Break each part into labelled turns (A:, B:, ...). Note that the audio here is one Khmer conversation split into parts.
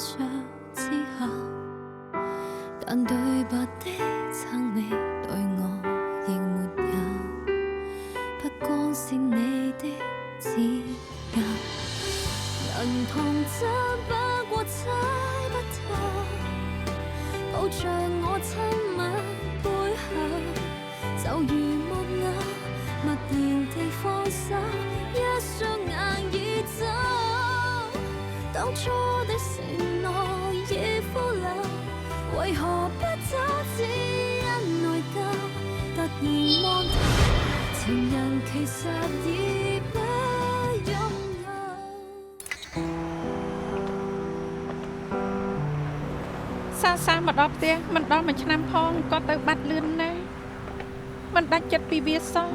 A: 着之後，但對白的撐你對我亦沒有，不光是你的指引，能童真不過猜不透，抱着我親吻背後，就如木偶，默然地放手，一雙眼已走。當初的承諾已腐朽，為何不走？只因內疚。突然望到，情人其實已不擁有。
B: សាមកដល់ផ្ទះមិនដល់មួយឆ្នាំផងក៏ទៅបាត់លឿនណាស់មិនដាច់ចិត្តពីវាសោះ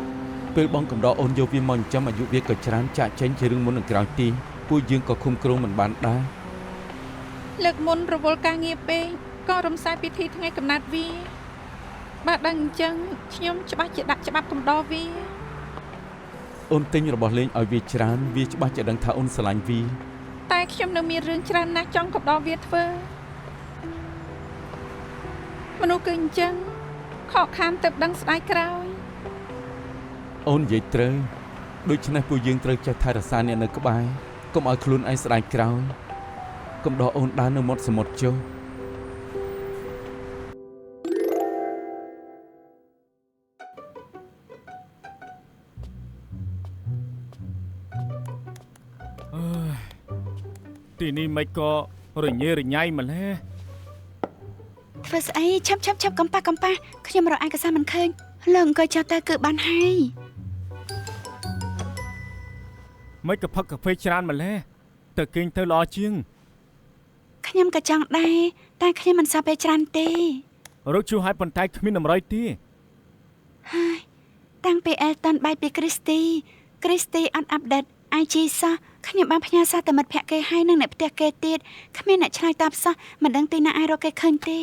C: ពេលបងកំដរអូនយកវាមកចិញ្ចឹមអាយុវាក៏ច្រើនចាក់ចេញជារឿងមុននឹងក្រោយទីពួកយើងក៏ឃុំគ្រងមិនបានដែរ
B: លើកមុនរវល់ការងារពេកក៏រំសាយពិធីថ្ងៃកំណើតវាបើដឹងអញ្ចឹងខ្ញុំច្បាស់ជាដាក់ច្បាប់កំដរវា
C: អូនទិញរបស់លេងឲ្យវាច្រើនវាច្បាស់ជាដឹងថាអូនស្រឡាញ់វា
B: តែខ្ញុំនៅមានរឿងច្រើនណាស់ចង់កំដរវាធ្វើមនុស្សគឺអញ្ចឹងខកខានទៅដឹងស្ដាយក្រោយ
C: អូននិយាយត្រូវដូច្នេះពួកយើងត្រូវចេះថែរក្សាអ្នកនៅក្បែរកុំឲ្យខ្លួនឯងស្ដាយក្រោយកុំដកអូនដើរនៅមាត់សមុទ្រចុះ
D: ទីនេះមិនក៏រញ៉េរញ៉ៃម្ល៉េះ
E: ធ្វើស្អីឆាប់កំប៉ះខ្ញុំរកឯកសារមិនឃើញលើអង្គុយចោលទៅគឺបានហើយ
D: មិនក៏ផឹកកាហ្វេច្រើនម្ល៉េះទៅគេងទៅល្អជាង
E: ខ្ញុំក៏ចង់ដែរតែខ្ញុំមិនសោះពេលច្រើនទេ
D: រកជួឲ្យប៉ុន្តែគ្មានតម្រុយទេ
E: ហើយតាំងពីអែលតុនបាយពីគ្រីស្ទីអត់អាប់ដេត IG សោះខ្ញុំបានផ្ញើសារទៅមិត្តភក្តិគេហើយនឹងអ្នកផ្ទះគេទៀតគ្មានអ្នកឆ្លើយតបសោះមិនដឹងទីណាអាចរកគេឃើញទេ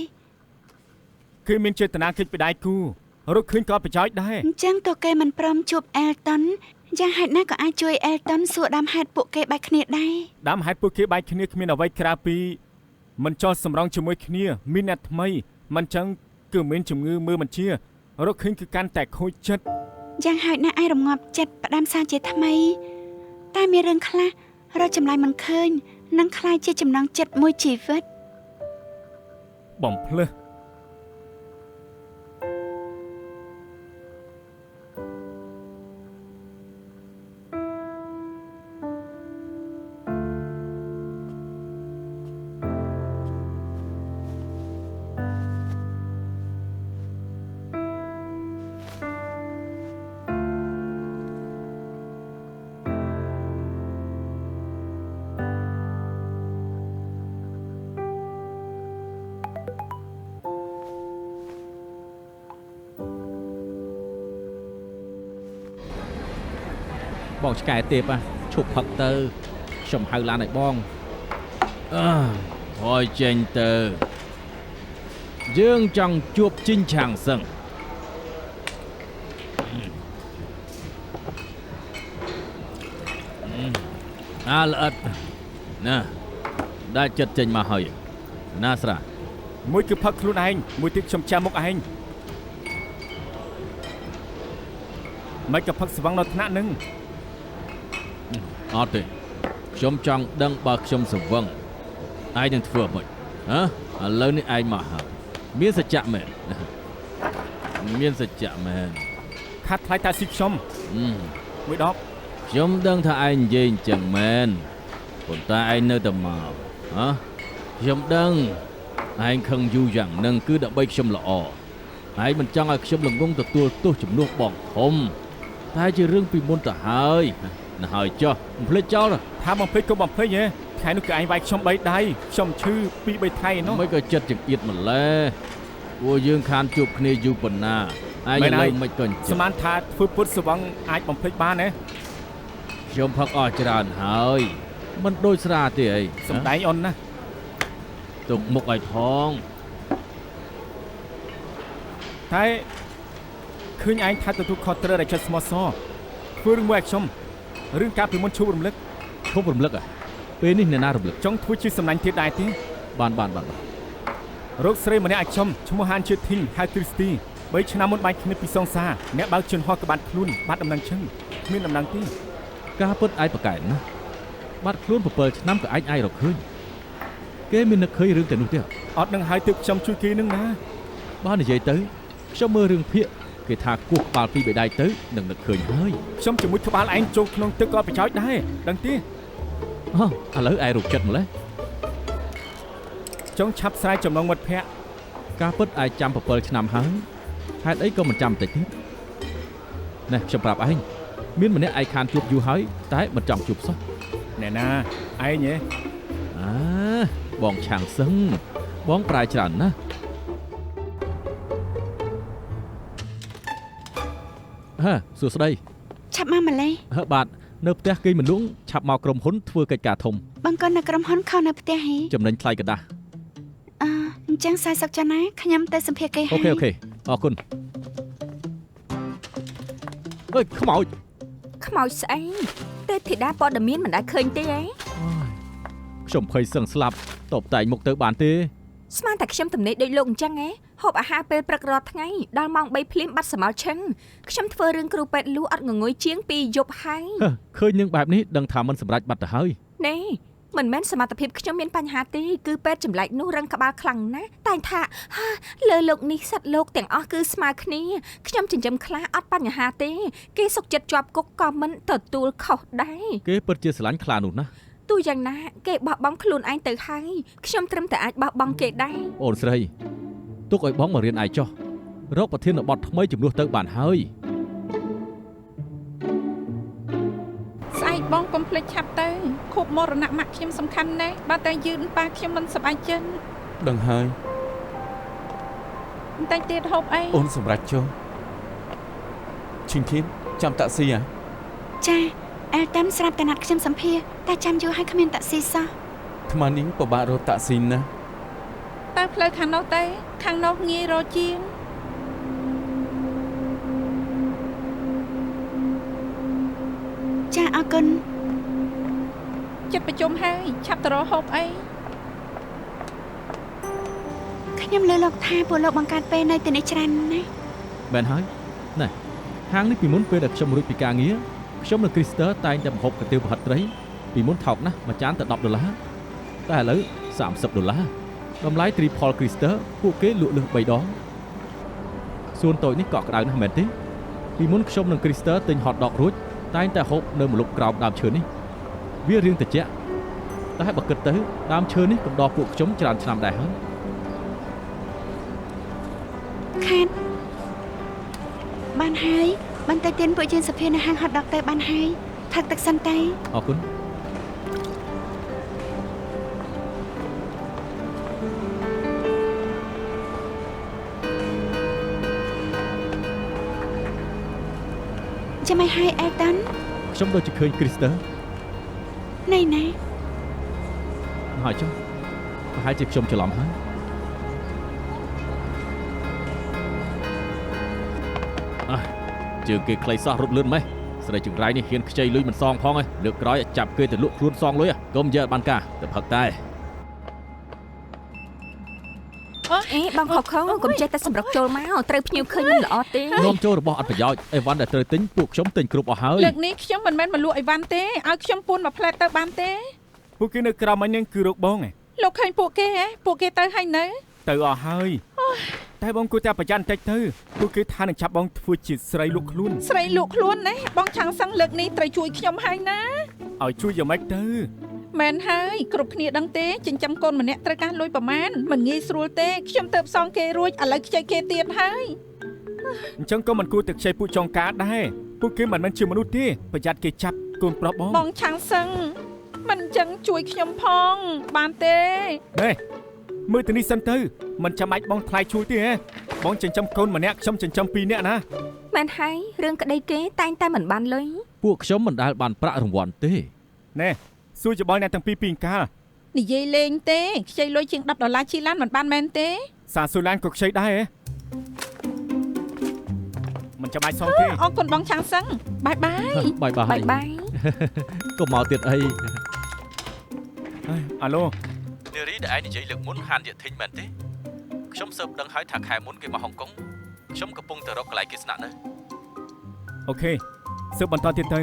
D: គឺមានចេតនាគេចពីដៃគូរកឃើញក៏ប្រយោជន៍ដែរ
E: អញ្ចឹងតើគេមិនព្រមជួបអែលតុនយ៉ាងហេតុណាក៏អាចជួយអែលតុនសួរដើមហេតុពួកគេបែកគ្នាដែរ
D: ដើមហេតុពួកគេបែកគ្នាគ្មានអ្វីក្រៅពីមិនចោះសម្រងជាមួយគ្នាមានអ្នកថ្មីមិនចឹងគឺមានជំងឺមើលមិនជារកឃើញគឺកាន់តែខូចចិត្ត
E: យ៉ាងហេតុណាឯងរងាប់ចិត្តផ្ដាំសារជាថ្មីតែមានរឿងខ្លះរកចម្លើយមិនឃើញនឹងខ្លាយជាចំណងចិត្តមួយជីវិត
D: បំភ្លឺ
F: បងឆ្កែទេពឈប់ផឹកទៅខ្ញុំហៅឡានឲ្យបងអើយចេញទៅយើងចង់ជួបជីងឆាងសឹងល្អិតណាដាច់ចិត្តចេញមកហើយណាស្រា
D: មួយគឺផឹកខ្លួនឯងមួយទៀតខ្ញុំចាំមុខឯងមិនក៏ផឹកស្វឹងនៅថ្នាក់នឹង
F: អត់ទេខ្ញុំចង់ដឹងបើខ្ញុំសង្វឹងឯងនឹងធ្វើអ្វីឥឡូវនេះឯងមកហើយមានសច្ចៈមែន
D: ខាត់ថ្លៃតាស៊ីខ្ញុំមួយដប
F: ខ្ញុំដឹងថាឯងនិយាយអញ្ចឹងមែនប៉ុន្តែឯងនៅតែមកខ្ញុំដឹងឯងខឹងយូរយ៉ាងហ្នឹងគឺដើម្បីខ្ញុំល្អឯងមិនចង់ឲ្យខ្ញុំល្ងងទទួលទោសជំនួសបងធំតែជារឿងពីមុនទៅហើយណាហើយចុះបំភ្លេចចោល
D: ថាបំភ្លេចក៏បំភ្លេចហ៎ថ្ងៃនោះគឺឯងវាយខ្ញុំ3ដៃខ្ញុំឈឺ2-3ថ្ងៃនោះ
F: មិនក៏ចិត្តចង្អៀតម្លេះពួកយើងខានជួបគ្នាយូរប៉ុណ្ណាឯងលើមិនក៏
D: ស្មានថាធ្វើពុតស្វឹងអាចបំភ្លេចបានទេ
F: ខ្ញុំផឹកអស់ច្រើនហើយមិនដូចស្រាទេអី
D: សំដែងអូនណា
F: ទុកមុខឲ្យផង
D: តែឃើញឯងថាទទួលខុសត្រូវដែលចិត្តស្មោះសរធ្វើរឿងមួយឲ្យខ្ញុំរឿងការពីមុនឈប់រំលឹក
F: ពេលនេះអ្នកណារំលឹក
D: ចង់ធ្វើជាសំណាញ់ទៀតដែរទេ
F: បាន
D: រកស្រីម្នាក់ឲ្យខ្ញុំឈ្មោះហានជឿធីងហៅគ្រីស្ទី3ឆ្នាំមុនបាច់គ្នាពីសងសាអ្នកបើកជន់ហោះក្បាត់ខ្លួនបាត់ដំណឹងឈឹងគ្មានដំណឹងទេ
F: ការពិតឯងប្រកែកណាស់បាត់ខ្លួន7ឆ្នាំក៏ឯងអាចរកឃើញគេមាននឹកឃើញរឿងតែនោះទេ
D: អត់នឹងឲ្យទើបខ្ញុំជួយគេនឹងណា
F: បើនិយាយទៅខ្ញុំមើលរឿងភាគគេថាគោះក្បាលពីរបីដៃទៅនឹងនឹកឃើញហើយ
D: ខ្ញុំជាមួយក្បាលឯងចូលក្នុងទឹកក៏ប្រយោជន៍ដែរដឹងទេ
F: ឥឡូវឯងរកចិត្តម្លេះ
D: ចង់ឆាប់ស្រាយចំណងមិត្តភ័ក្តិ
F: ការពិតឯងចាំ7ឆ្នាំហើយហេតុអីក៏មិនចាំបន្តិចទៀតណែខ្ញុំប្រាប់ឯងមានម្នាក់ឯងខានជួបយូរហើយតែមិនចង់ជួបសោះ
D: ណែណាឯងហ៎
F: បងឆាំងសឹងបងប្រាយច្រើនណាស់សួស្ដី
E: ឆាប់មកម្លេះ
F: បាទនៅផ្ទះគេមិនលងឆាប់មកក្រុមហ៊ុនធ្វើកិច្ចការធំ
E: បងកូននៅក្រុមហ៊ុនខំនៅផ្ទះហី
F: ចំណេញថ្លៃកណ្ដាស់
E: អញ្ចឹង40សុកចាណាខ្ញុំទៅសម្ភារគេហើយ
F: អូខេអរគុណអើយខ្មោច
G: ខ្មោចស្អីទេធីតាព័ត៌មានមិនដែលឃើញទេហ៎
F: ខ្ញុំភ័យសឹងស្លាប់តបតែងមុខទៅបានទេ
G: ស្មានតែខ្ញុំទំនេរដូចលោកអញ្ចឹងហ៎ហូបអាហារពេលព្រឹករាល់ថ្ងៃដល់ម៉ោង3ភ្លាមបាត់សមល់ឈឹងខ្ញុំធ្វើរឿងគ្រូពេទ្យលូអត់ងងុយជាង2យប់ហើយ
F: ឃើញនឹងបែបនេះដឹងថាមិនសម្រេចបាត់ទៅហើយ
G: ណែមិនមែនសមត្ថភាពខ្ញុំមានបញ្ហាទេគឺពេទ្យចម្លែកនោះរឹងក្បាលខ្លាំងណាស់តែថាលើលោកនេះសត្វលោកទាំងអស់គឺស្មើគ្នាខ្ញុំចិញ្ចឹមខ្លាអត់បញ្ហាទេគេសុកចិត្តជាប់គុកក៏មិនទទួលខុសដែរ
F: គេពិតជាស្រឡាញ់ខ្លានោះណា
G: ទោះយ៉ាងណាគេបោះបង់ខ្លួនឯងទៅហើយខ្ញុំត្រឹមតែអាចបោះបង់គេដែរ
F: អូនស្រីទុកឲ្យបងមករៀនឯងចុះរកប្រធានបទថ្មីជំនួសទៅបានហើយ
B: ស្អែកបងកុំភ្លេចឆាប់ទៅខូបមរណៈម៉ាក់ខ្ញុំសំខាន់ណាស់បើតែយឺនប៉ាខ្ញុំមិនសប្បាយចិត្ត
C: ដឹងហើយ
B: បន្តិចទៀតហូបអី
C: អូនសម្រេចចុះឈិងឃីនចាំតាក់ស៊ីហ៎
E: ចាអែលតាំស្រាប់តែណាត់ខ្ញុំសម្ភារតែចាំយូរហើយគ្មានតាក់ស៊ីសោះ
C: ថ្មនេះពិបាករកតាក់ស៊ីណា
B: តើផ្លូវខាងនោះទេខាងនោះងាយរកជាង
E: ចាអរគុណ
B: ចិត្តប្រជុំហើយឆាប់ទៅរកហូបអី
E: ខ្ញុំលើលោកថាពួកលោកបង្កើតពេលនៅទីនេះច្រើនណាស់
F: មែនហើយណែហាងនេះពីមុនពេលដែលខ្ញុំរួចពីការងារខ្ញុំនិងគ្រីស្ទ័រតែងតែម្ហូបកាទៀវប្រហិតត្រីពីមុនថោកណាស់មួយចានតែ$10តែឥឡូវ$30តម្លៃ Triple Crystal ពួកគេលក់លើស3ដងសួនតូចនេះកក់ក្ដៅណាស់មែនទេពីមុនខ្ញុំនិង Crystal ទិញ hot dog រួចតែងតែហូបនៅម្លប់ក្រោមដើមឈើនេះវារៀងត្រជាក់តែបើគិតទៅដើមឈើនេះកំដរពួកខ្ញុំច្រើនឆ្នាំដែរហើយ
E: ខាតបានហើយបន្តិចទៀតពួកយើងសភានៅហាងហត់ដកទៅបានហើយផឹកទឹកសិនទៅ
F: អរគុណ
E: ចាំមិនហើយអែលតាន់
F: ខ្ញុំដូចជាឃើញ Crystal
E: ណែណា
F: ហើយចុះប្រហែលជាខ្ញុំច្រឡំហើយជើងគេខ្លីសោះរត់លឿនម៉េះស្រីចង្រៃនេះហ៊ានខ្ចីលុយមិនសងផងឯងលើកក្រោយចាប់គេទៅលក់ខ្លួនសងលុយក៏មិនយកបានការទៅផឹកតែ
G: អេបងខកកុំចេះតែសម្រុកចូលមកត្រូវភ្ញៀវឃើញមិនល្អទេ
F: នាំចូលរបស់អត់ប្រយោជន៍អីវ៉ាន់ដែលត្រូវទិញពួកខ្ញុំទិញគ្រប់អស់ហើយ
B: លើកនេះខ្ញុំមិនមែនមកលក់អីវ៉ាន់ទេឲ្យខ្ញុំពូនមកផ្លែតទៅបានទេ
D: ពួកគេនៅក្រៅមិញនឹងគឺរកបងឯង
B: លោកឃើញពួកគេហ៎ពួកគេទៅហើយនៅ
D: ទៅអស់ហើយតែបងគួរតែប្រយ័ត្នបន្តិចទៅពួកគេថានឹងចាប់បងធ្វើជាស្រីលក់ខ្លួន
B: ស្រីលក់ខ្លួនណាបងឆាំងសឹងលើកនេះត្រូវជួយខ្ញុំហើយណា
D: ឲ្យជួយយ៉ាងម៉េចទៅ
B: មែនហើយគ្រប់គ្នាដឹងទេចិញ្ចឹមកូនម្នាក់ត្រូវការលុយប្រមាណមិនងាយស្រួលទេខ្ញុំទៅផ្សងគេរួចឥឡូវខ្ចីគេទៀតហើយ
D: អញ្ចឹងក៏មិនគួរទៅខ្ចីពួកចងការដែរពួកគេមិនមែនជាមនុស្សទេប្រយ័ត្នគេចាប់កូនប្រុសបង
B: បងឆាំងសឹងមិនអញ្ចឹងជួយខ្ញុំផងបានទេ
D: ណែមើលទៅនេះសិនទៅមិនចាំបាច់បងថ្លៃជួយទេហ៎បងចិញ្ចឹមកូនម្នាក់ខ្ញុំចិញ្ចឹម2នាក់ណា
G: មែនហើយរឿងក្តីគេតែងតែមិនបានលុយ
F: ពួកខ្ញុំមិនដែលបានប្រាក់រង្វាន់ទេ
D: ណែសួរច្បងអ្នកទាំងពីរអង្កាល
B: និយាយលេងទេខ្ចីលុយជាង$10ជីឡានមិនបានមែនទេ
D: សាស៊ូឡានក៏ខ្ចីដែរហ៎មិនចាំបាច់សងទេ
B: អរគុណបងឆាំងសឹងបាយបាយ
F: បាយបាយ
G: បាយ
F: កុំមកទៀតអី
D: អាឡូ
F: នារីដែលឯងនិយាយលើកមុនហានយធិញមែនទេខ្ញុំសើបដឹងហើយថាខែមុនគេមកហុងកុងខ្ញុំកំពុងតែរកកន្លែងគេស្នាក់នៅ
D: អូខេស៊ើបបន្តទៀតទៅ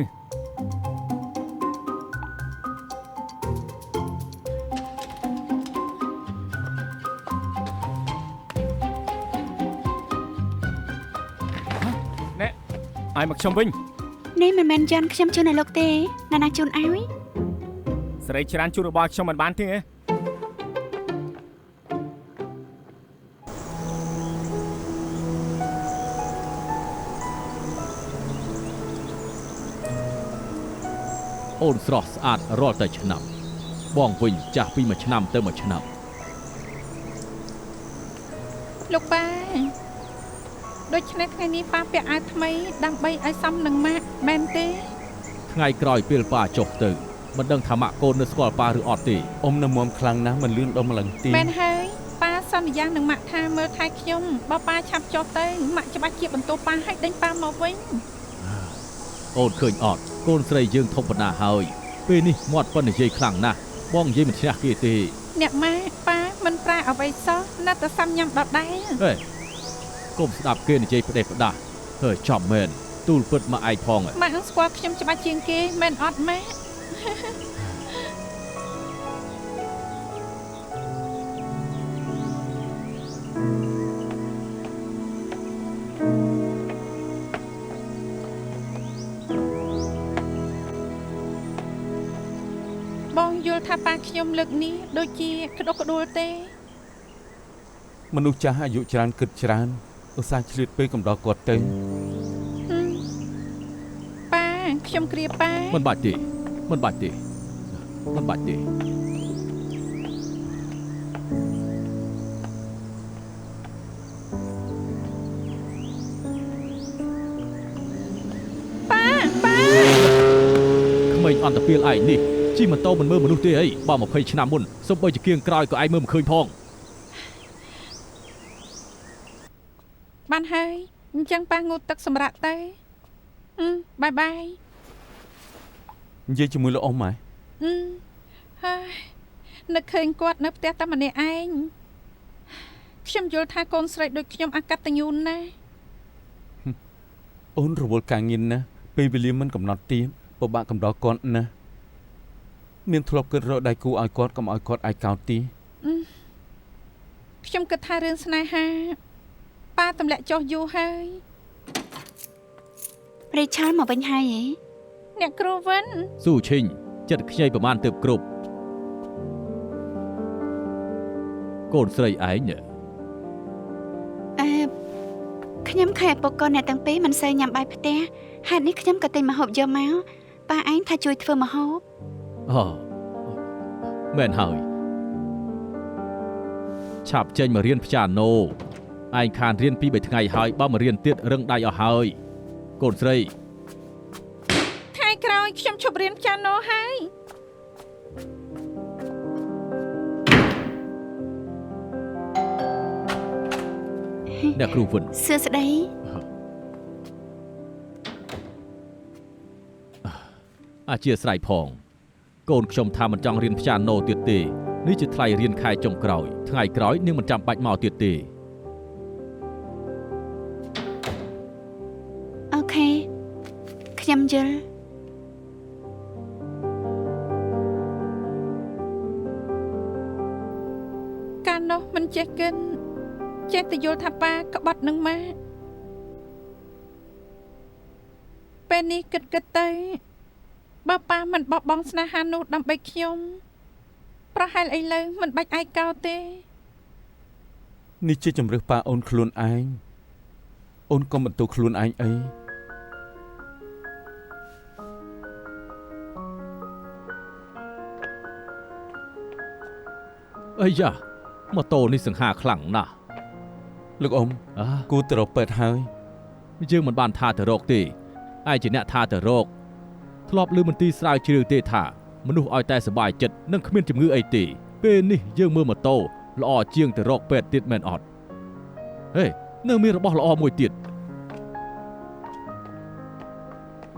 D: ណែឲ្យមកខ្ញុំវិញ
E: នេះមិនមែនយ៉ាន់ខ្ញុំជូនឲ្យលោកទេណាណាជូនឲ្យ
D: ស្រីច្រើនជួនរបស់ខ្ញុំមិនបានទេហ៎
F: អូនស្រស់ស្អាតរាល់តែឆ្នាំបងវិញចាស់ពីមួយឆ្នាំទៅមួយឆ្នាំ
B: លោកប៉ាដូច្នេះថ្ងៃនេះប៉ាពាក់អាវថ្មីដើម្បីឲ្យសមនឹងម៉ាក់មែនទេ
F: ថ្ងៃក្រោយពេលប៉ាចុះទៅមិនដឹងថាម៉ាក់កូននៅស្គាល់ប៉ាឬអត់ទេ
C: អ៊ំនៅមុំខ្លាំងណាស់មិនលឿនដុំម្លឹងទេ
B: មែនហើយប៉ាសន្យានឹងម៉ាក់ថាមើលថែខ្ញុំបើប៉ាឆាប់ចុះទៅម៉ាក់ច្បាស់ជាបន្ទោប៉ាឲ្យដេញប៉ាមកវិញ
F: អូនឃើញអត់កូនស្រីយើងធំប៉ុណ្ណាហើយពេលនេះមាត់ប៉ុននិយាយខ្លាំងណាស់បងនិយាយមិនឈ្នះគេទេ
B: អ្នកម៉ាក់ប៉ាមិនប្រែអ្វីសោះនៅតែសាំញ៉ាំដដែល
F: ហេកុំស្ដាប់គេនិយាយផ្ដេសផ្ដាស់ហើយចំមែនទូលពិតមកឯងផង
B: ម៉ាក់ស្គាល់ខ្ញុំច្បាស់ជាងគេមែនអត់ម៉ាក់ បងយល់ថាប៉ាខ្ញុំលើកនេះដូចជាក្តុកក្តួលទេ
C: មនុស្សចាស់អាយុច្រើនគិតច្រើនឧស្សាហ៍ឆ្លៀតពេលកំដរគាត់ទៅ
B: ប៉ាខ្ញុំគ្រាប៉ា
F: មិនបាច់ទេមិនបាច់ទេមិនបាច់ទេ
B: ប៉ាប៉ា
F: ក្មេងអន្តពាលឯងនេះជិះម៉ូតូមិនមើលមនុស្សទេអីបើ20ឆ្នាំមុនសូម្បីជាគៀងក្រោយក៏ឯងមើលមិនឃើញផង
B: បានហើយអញ្ចឹងប៉ាងូតទឹកសម្រាប់ទៅបាយបាយ
C: និយាយជាមួយលោកអ៊ំហ៎
B: ហើយនឹកឃើញគាត់នៅផ្ទះតែម្នាក់ឯងខ្ញុំយល់ថាកូនស្រីដូចខ្ញុំអាកតញ្ញូណាស់
C: អូនរវល់ការងារណាស់ពេលវេលាមិនកំណត់ទៀតពិបាកកំដរគាត់ណាស់មានធ្លាប់គិតរកដៃគូឲ្យគាត់កុំឲ្យគាត់អាចកោតទី
B: ខ្ញុំគិតថារឿងស្នេហាប៉ាទម្លាក់ចុះយូរហើយ
E: ព្រៃឆាលមកវិញហើយហ៎
B: អ្នកគ្រូវិន
F: ស៊ូឈិញចិត្តខ្ញីប្រមាណទៅគ្រប់កូនស្រីឯង
E: ខ្ញុំខែឪពុកកូនអ្នកទាំងពីរមិនសូវញ៉ាំបាយផ្ទះហេតុនេះខ្ញុំក៏ទិញម្ហូបយកមកប៉ាឯងថាជួយធ្វើម្ហូប
F: អូមែនហើយឆាប់ចេញមករៀនព្យ៉ាណូឯងខានរៀន2-3ថ្ងៃហើយបើមករៀនទៀតរឹងដៃអស់ហើយកូនស្រី
B: ថ្ងៃក្រោយខ្ញុំឈប់រៀនព្យ៉ាណូហើយ
F: អ្នកគ្រូវិន
E: សួស្តី
F: អធិស្ឋានផងកូនខ្ញុំថាមិនចង់រៀនព្យ៉ាណូទៀតទេនេះជាថ្លៃរៀនខែចុងក្រោយថ្ងៃក្រោយនាងមិនចាំបាច់មកទៀតទេ
E: អូខេខ្ញុំយល់
B: កាលនោះមិនចេះកិនចេះតែយល់ថាប៉ាក្បត់នឹងម៉ាក់ពេលនេះគិតទៅបើប៉ាមិនបោះបង់ស្នេហានោះដើម្បីខ្ញុំប្រហែលឥឡូវមិនបាច់ឯកោទេ
C: នេះជាជំរឿសប៉ាអូនខ្លួនឯងអូនកុំបន្ទោសខ្លួនឯងអី
F: អីយ៉ាម៉ូតូនេះសង្ហាខ្លាំងណាស់
C: លោកអ៊ំគូទៅរកពេទ្យហើយ
F: យើងមិនបានថាទៅរកទេឯងជាអ្នកថាទៅរកធ្លាប់ឮមន្ទីរស្រាវជ្រាវទេថាមនុស្សឲ្យតែសុបាយចិត្តនិងគ្មានជំងឺអីទេពេលនេះយើងមើលម៉ូតូល្អជាងទៅរកពេទ្យទៀតមែនអត់ហេនៅមានរបស់ល្អមួយទៀត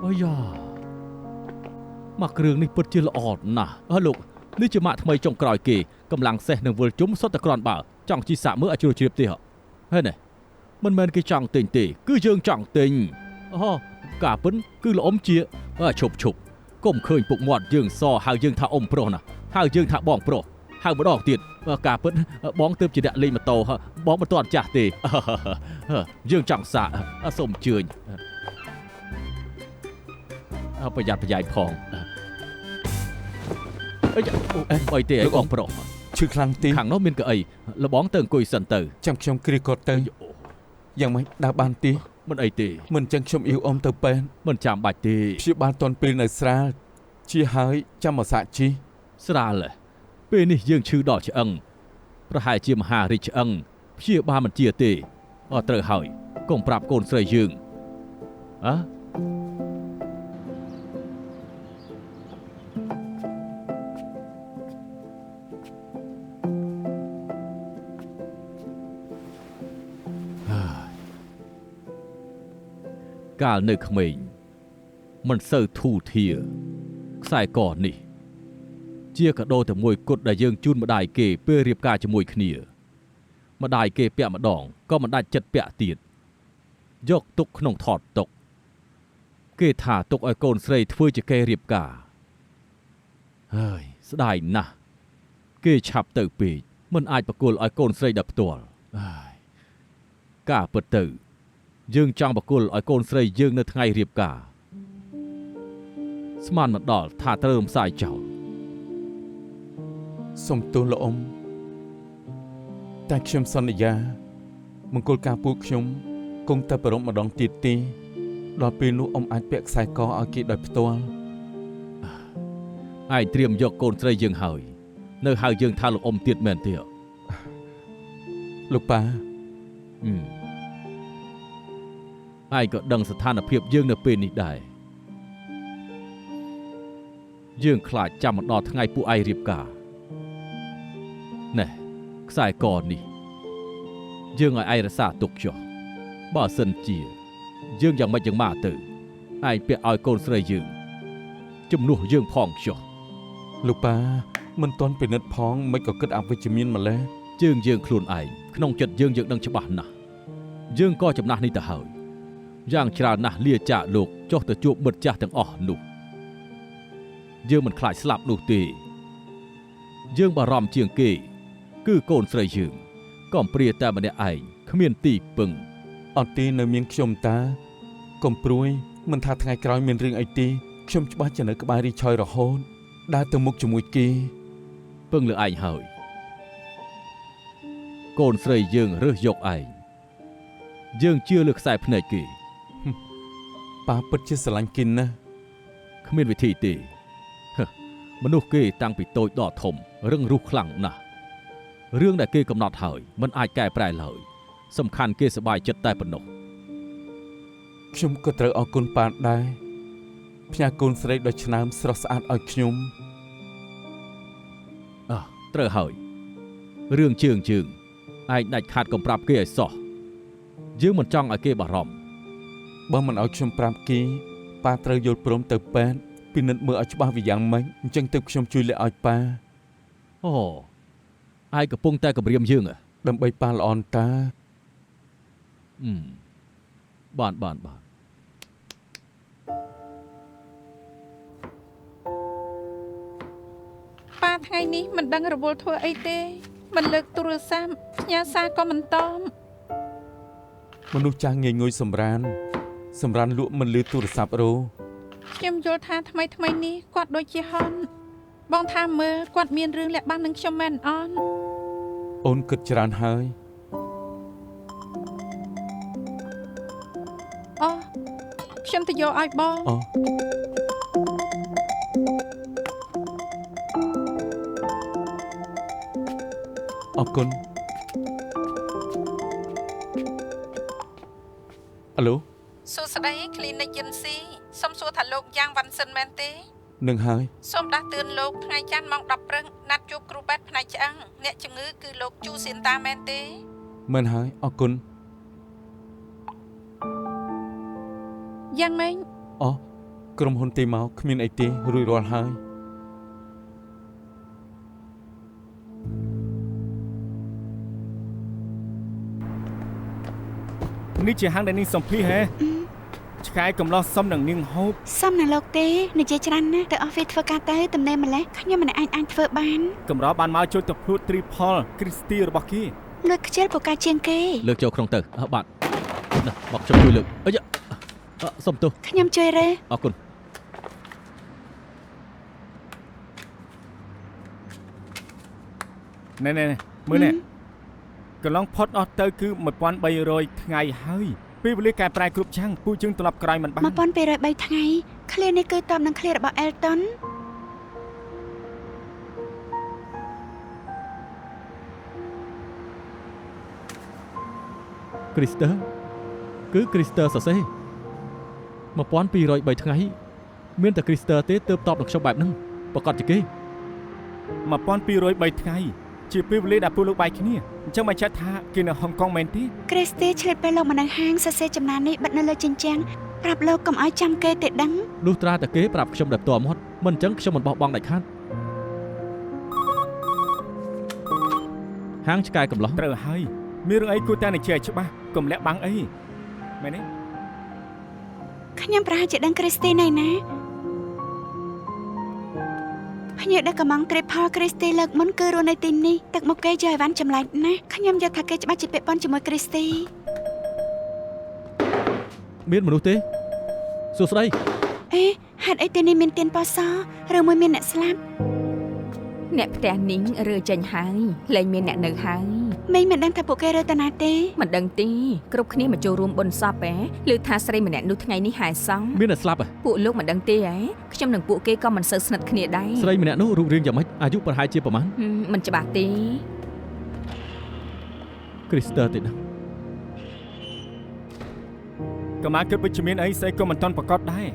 F: អាយ៉ាមកគ្រឿងនេះពិតជាល្អណាស់លោក នេះជាម៉ាក់ថ្មីចុងក្រោយគេកម្លាំងសេះនឹងវិលជុំសុទ្ធតែក្រាន់បើចង់ជីសាក់មើលឲ្យជ្រួលជ្រាបទេហើយនេះមិនមែនគេចង់ទិញទេគឺយើងចង់ទិញអូការពិនគឺល្អមជាឈប់កុំឃើញពុកមាត់យើងសហៅយើងថាអ៊ំប្រុសណាហៅយើងថាបងប្រុសហៅម្ដងទៀតការពិនបងទើបជាអ្នកលេងម៉ូតូបងមិនទាន់ចាស់ទេយើងចង់សាកសូមអញ្ជើញប្រយ័ត្នប្រយែងផងអីទេអីបងប្រុស
C: ឈឺខ្លាំងទេ
F: ខាងនោះមានកៅអីលបងទៅអង្គុយសិនទៅ
C: ចាំខ្ញុំគ្រាគាត់ទៅយ៉ាងម៉េចដើរបានទេ
F: មិនអីទេ
C: មិនចឹងខ្ញុំអ៊ីវអ៊ំទៅពេទ្យ
F: មិនចាំបាច់ទេ
C: ព្យាបាលតន់ពេលនៅស្រាលជាហើយចាំមកសាក់ជី
F: ស្រាលពេលនេះយើងឈឺដល់ឆ្អឹងប្រហែលជាមហារាជឆ្អឹងព្យាបាលមិនជាទេត្រូវហើយកុំប្រាប់កូនស្រីយើងកាលនៅក្មេងមិនសូវធូរធារខ្សែកនេះជាកាដូតែមួយគត់ដែលយើងជូនម្ដាយគេពេលរៀបការជាមួយគ្នាម្ដាយគេពាក់ម្ដងក៏មិនដាច់ចិត្តពាក់ទៀតយកទុកក្នុងថតទុកគេថាទុកឲ្យកូនស្រីធ្វើជាគេរៀបការហើយស្ដាយណាស់គេឆាប់ទៅពេកមិនអាចប្រគល់ឲ្យកូនស្រីដល់ផ្ទាល់ការពិតទៅយើងចង់បកគលឲ្យកូនស្រីយើងនៅថ្ងៃរៀបការស្មានមិនដល់ថាត្រូវរំសាយចោល
C: សុំទោសលោកអ៊ំតែខ្ញុំសន្យាមង្គលការពួកខ្ញុំគង់តែប្រមម្ដងទៀតទេដល់ពេលនោះអ៊ំអាចពាក់ខ្សែកឲ្យគេដោយផ្ទាល់
F: ឯងត្រៀមយកកូនស្រីយើងហើយនៅហៅយើងថាលោកអ៊ំទៀតមែនទេ
C: លោកប៉ា
F: ឯងក៏ដឹងស្ថានភាពយើងនៅពេលនេះដែរយើងខ្លាចចាំមកដល់ថ្ងៃពួកឯងរៀបការណែខ្សែកនេះយើងឲ្យឯងរក្សាទុកចុះបើសិនជាយើងយ៉ាងម៉េចយ៉ាងម៉ាទៅឯងពាក់ឲ្យកូនស្រីយើងជំនួសយើងផងចុះ
C: លោកប៉ាមិនទាន់ពិនិត្យផងមិនក៏គិតអវិជ្ជមានម្ល៉េះ
F: យើងខ្លួនឯងក្នុងចិត្តយើងដឹងច្បាស់ណាស់យើងក៏ចំណាស់នេះទៅហើយយ៉ាងច្រើនណាស់លាចាកលោកចុះទៅជួបមិត្តចាស់ទាំងអស់នោះយើងមិនខ្លាចស្លាប់នោះទេយើងបារម្ភជាងគេគឺកូនស្រីយើងកំព្រាតែម្នាក់ឯងគ្មានទីពឹង
C: អត់ទេនៅមានខ្ញុំតាកុំព្រួយមិនថាថ្ងៃក្រោយមានរឿងអីទេខ្ញុំច្បាស់ជានៅក្បែររីឆយរហូតដើរទៅមុខជាមួយគេ
F: ពឹងលើឯងហើយកូនស្រីយើងរើសយកឯងយើងជឿលើខ្សែភ្នែកគេ
C: ប៉ាពិតជាស្រឡាញ់គេណាស់
F: គ្មានវិធីទេមនុស្សគេតាំងពីតូចដល់ធំរឹងរូសខ្លាំងណាស់រឿងដែលគេកំណត់ហើយមិនអាចកែប្រែឡើយសំខាន់គេសប្បាយចិត្តតែប៉ុណ្ណោះ
C: ខ្ញុំក៏ត្រូវអរគុណប៉ាដែរផ្ញើកូនស្រីដ៏ឆ្នើមស្រស់ស្អាតឲ្យខ្ញុំ
F: ត្រូវហើយរឿងជើងឯងដាច់ខាតកុំប្រាប់គេឲ្យសោះយើងមិនចង់ឲ្យគេបារម្ភ
C: បើមិនឲ្យខ្ញុំប្រាប់គេប៉ាត្រូវយល់ព្រមទៅពេទ្យពិនិត្យមើលឲ្យច្បាស់វាយ៉ាងម៉េចអញ្ចឹងទៅខ្ញុំជួយលាក់ឲ្យប៉ា
F: អូឯងកំពុងតែគម្រាមយើង
C: ដើម្បីប៉ាល្អនតា
F: បាន
B: ប៉ាថ្ងៃនេះមិនដឹងរវល់ធ្វើអីទេមិនលើកទូរស័ព្ទផ្ញើសារក៏មិនតប
C: មនុស្សចាស់ងាយងុយសម្រានលក់មិនលឺទូរស័ព្ទរោ
B: ខ្ញុំយល់ថាថ្មីនេះគាត់ដូចជាហន់បងថាមើលគាត់មានរឿងលាក់បាំងនឹងខ្ញុំមែនអូន
C: គិតច្រើនហើយ
B: ខ្ញុំទៅយកឲ្យបង
C: អរគុណអាឡូ
B: សួស្តី Clinic Yancy សូមសួរថាលោកយ៉ាងវ៉ាន់សិនមែនទេ
C: នឹងហើយ
B: សូមដាស់តឿនលោកថ្ងៃច័ន្ទម៉ោង 10 ព្រឹកណាត់ជួបគ្រូពេទ្យផ្នែកឆ្អឹងអ្នកជំងឺគឺលោកជូសៀនតាមែនទេ
C: មែនហើយអរគុណ
B: យ៉ាងម៉េច
C: ក្រុមហ៊ុនទេមកគ្មានអីទេរួចរាល់ហើយ
D: នេះជាហាងដែលនាងសំភីហ៎ឆ្កែកំឡោះសំនឹងនាងហូប
E: សំណាលោកទេនិយាយច្រើនណាស់ទៅអស់វាធ្វើការទៅតំណែងម្លេះខ្ញុំមិនអាចធ្វើបាន
D: កម្របានមកជួយទៅព្រួតទ្រីផលគ្រីស្ទីរបស់គេ
E: លួចខ្ជិលពូកែជាងគេ
F: លើកចូលក្នុងទៅបាទណាមកខ្ញុំជួយលើកអីសុំទោស
E: ខ្ញុំជួយរេ
F: អរគុណ
D: ណែមើលនេះកន្លងផុតអស់ទៅគឺ 1300 ថ្ងៃហើយពេលវេលាកែប្រែគ្រប់យ៉ាងពូជើងត្រឡប់ក្រោយមិនបាន
E: 1203ថ្ងៃឃ្លានេះគឺតបនឹងឃ្លារបស់ Elton
F: គ្រីស្ទើគឺគ្រីស្ទើសរសេរ 1203 ថ្ងៃមានតែគ្រីស្ទើទេទើបតបនឹងខ្ញុំបែបហ្នឹងប្រកាសជាគេ
D: 1203 ថ្ងៃជាពេលវេលាដែលពូលោកបាយគ្នាអញ្ចឹងមិនចាត់ថាគេនៅហុងកុងមែនទេ
E: Christy ឆ្លៀតពេលលោកមកនៅហាងសរសេរចំណាននេះបិទនៅលើជញ្ជាំងប្រាប់លោកកុំឲ្យចាំគេទេដឹង
F: លុះត្រាតែគេប្រាប់ខ្ញុំដោយផ្ទាល់មាត់មិនអញ្ចឹងខ្ញុំមិនបោះបង់ដាច់ខាតហាងឆ្កែកំឡោះ
D: ត្រូវហើយមានរឿងអីគួរតែនិយាយឲ្យច្បាស់កុំលាក់បាំងអីមែនទេ
E: ខ្ញុំប្រហែលជាដឹង Christy ណៃណាភ្ញៀវដឹកកំងត្រេបផល Christy លើកមុនគឺរស់នៅទីនេះទឹកមុខគេយកឲ្យវ៉ាន់ចម្លែកណាស់ខ្ញុំយល់ថាគេច្បាស់ជាពាក់ព័ន្ធជាមួយ Christy
F: មានមនុស្សទេសួស្ដី
E: អេហេតុអីទីនេះមានទៀនប៉សឬមួយមានអ្នកស្លាប់
G: អ្នកផ្ទះនីងរើចេញហើយលែងមានអ្នកនៅហើយ
E: មីងមិនដឹងថាពួកគេរើទៅណាទេ
G: មិនដឹងទេគ្រប់គ្នាមកចូលរួមបុណ្យសពឬថាស្រីម្នាក់នោះថ្ងៃនេះហែសង
F: មានអ្នកស្លាប់ហ៎
G: ពួកលោកមិនដឹងទេខ្ញុំនិងពួកគេក៏មិនសូវស្និទ្ធគ្នាដែរ
F: ស្រីម្នាក់នោះរូបរាងយ៉ាងម៉េចអាយុប្រហែលជាប្រមាណ
G: មិនច្បាស់ទេ
F: គ្រីស្ទើទេណា
D: កម្មាគិតវិជ្ជមានអីស្អីក៏មិនទាន់ប្រកាសដែរ